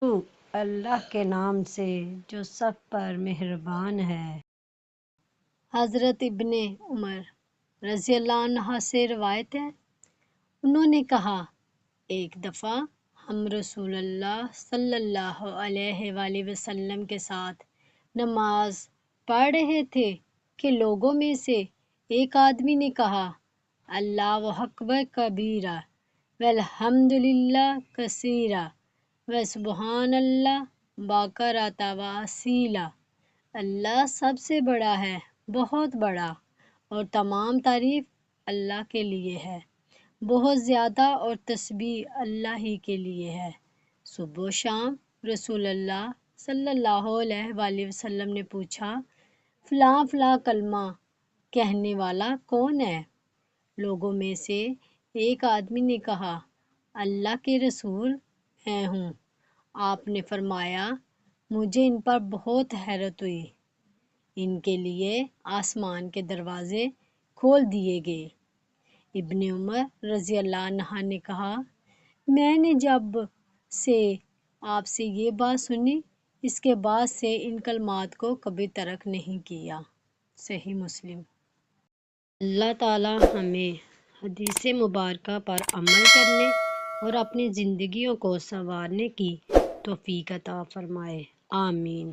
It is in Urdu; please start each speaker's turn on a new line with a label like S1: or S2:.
S1: شروع اللہ کے نام سے جو سب پر مہربان ہے۔ حضرت ابن عمر رضی اللہ عنہ سے روایت ہے، انہوں نے کہا، ایک دفعہ ہم رسول اللہ صلی اللہ علیہ وآلہ وسلم کے ساتھ نماز پڑھ رہے تھے کہ لوگوں میں سے ایک آدمی نے کہا، اللہ اکبر کبیرہ والحمد للہ کثیرہ وسبحان اللہ بکرۃ واصیلا۔ اللہ سب سے بڑا ہے، بہت بڑا، اور تمام تعریف اللہ کے لیے ہے، بہت زیادہ، اور تسبیح اللہ ہی کے لیے ہے۔ صبح و شام رسول اللہ صلی اللہ علیہ وآلہ وسلم نے پوچھا، فلاں فلاں کلمہ کہنے والا کون ہے؟ لوگوں میں سے ایک آدمی نے کہا، اللہ کے رسول میں ہوں۔ آپ نے فرمایا، مجھے ان پر بہت حیرت ہوئی۔ ان کے لیے آسمان کے دروازے کھول دیے گئے۔ ابن عمر رضی اللہ عنہ نے کہا، میں نے جب سے آپ سے یہ بات سنی، اس کے بعد سے ان کلمات کو کبھی ترک نہیں کیا۔ صحیح مسلم۔ اللہ تعالی ہمیں حدیث مبارکہ پر عمل کرنے اور اپنی زندگیوں کو سنوارنے کی توفیق عطا فرمائے، آمین۔